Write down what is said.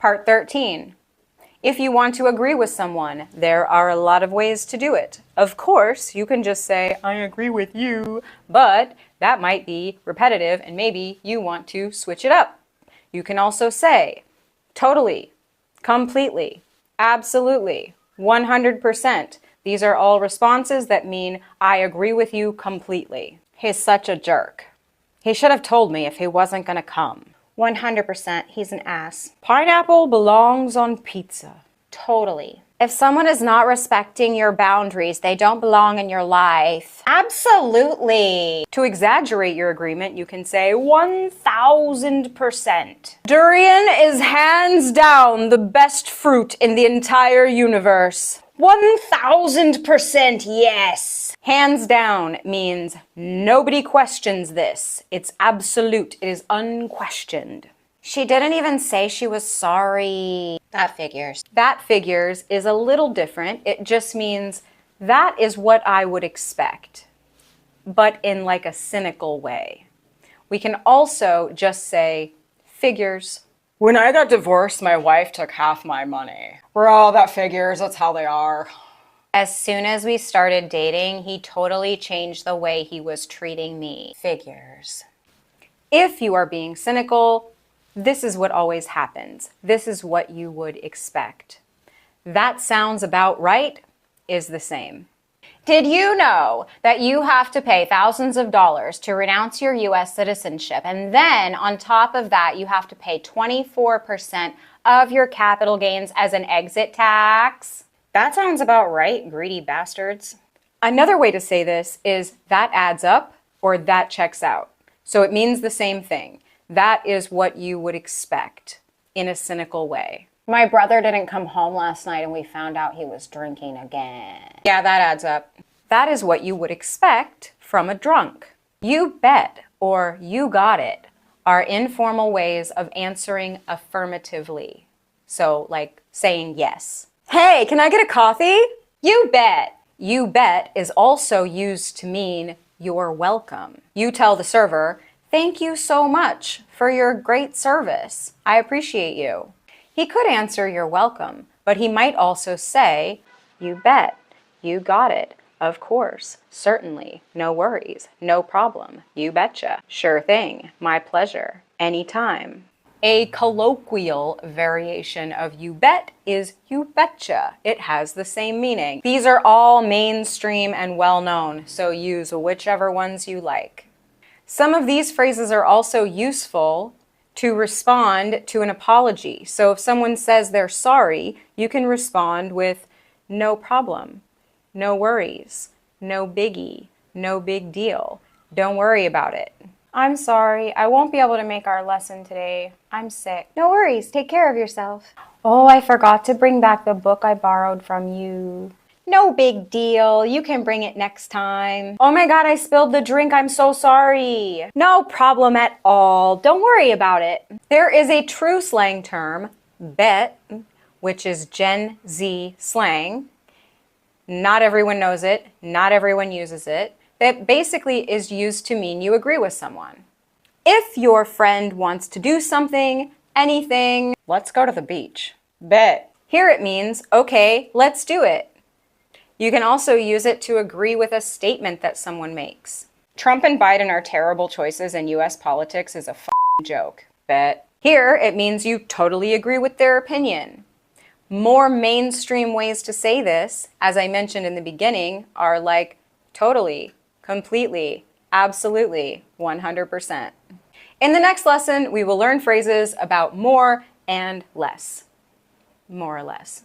Part 13. If you want to agree with someone, there are a lot of ways to do it. Of course, you can just say, I agree with you, but that might be repetitive and maybe you want to switch it up. You can also say, totally, completely, absolutely, 100%. These are all responses that mean I agree with you completely. He's such a jerk. He should have told me if he wasn't gonna come. 100%, he's an ass. Pineapple belongs on pizza. Totally. If someone is not respecting your boundaries, they don't belong in your life. Absolutely. To exaggerate your agreement, you can say 1000%. Durian is hands down the best fruit in the entire universe. 1000% yes. Hands down means nobody questions this. It's absolute. It is unquestioned. She didn't even say she was sorry. That figures. That figures is a little different. It just means that is what I would expect, but in like a cynical way. We can also just say figures. When I got divorced, my wife took half my money. Well, that figures. That's how they are. As soon as we started dating, he totally changed the way he was treating me. Figures. If you are being cynical, this is what always happens. This is what you would expect. That sounds about right is the same. Did you know that you have to pay thousands of dollars to renounce your U.S. citizenship? And then on top of that, you have to pay 24% of your capital gains as an exit tax? That sounds about right, greedy bastards. Another way to say this is that adds up or that checks out. So it means the same thing. That is what you would expect in a cynical way. My brother didn't come home last night and we found out he was drinking again. Yeah, that adds up. That is what you would expect from a drunk. You bet or you got it are informal ways of answering affirmatively. So like saying yes. Hey, can I get a coffee? You bet. You bet is also used to mean you're welcome. You tell the server, thank you so much for your great service. I appreciate you. He could answer you're welcome, but he might also say, you bet, you got it, of course, certainly, no worries, no problem, you betcha, sure thing, my pleasure, anytime. A colloquial variation of you bet is you betcha. It has the same meaning. These are all mainstream and well-known, so use whichever ones you like. Some of these phrases are also useful to respond to an apology. So if someone says they're sorry, you can respond with no problem, no worries, no biggie, no big deal. Don't worry about it. I'm sorry, I won't be able to make our lesson today. I'm sick. No worries, take care of yourself. Oh, I forgot to bring back the book I borrowed from you. No big deal, you can bring it next time. Oh my God, I spilled the drink, I'm so sorry. No problem at all, don't worry about it. There is a true slang term, bet, which is Gen Z slang. Not everyone knows it, not everyone uses it. That basically is used to mean you agree with someone. If your friend wants to do something, anything, let's go to the beach. Bet. Here it means, okay, let's do it. You can also use it to agree with a statement that someone makes. Trump and Biden are terrible choices and US politics is a f***ing joke. Bet. Here it means you totally agree with their opinion. More mainstream ways to say this, as I mentioned in the beginning, are like totally, completely, absolutely, 100%. In the next lesson, we will learn phrases about more and less. More or less.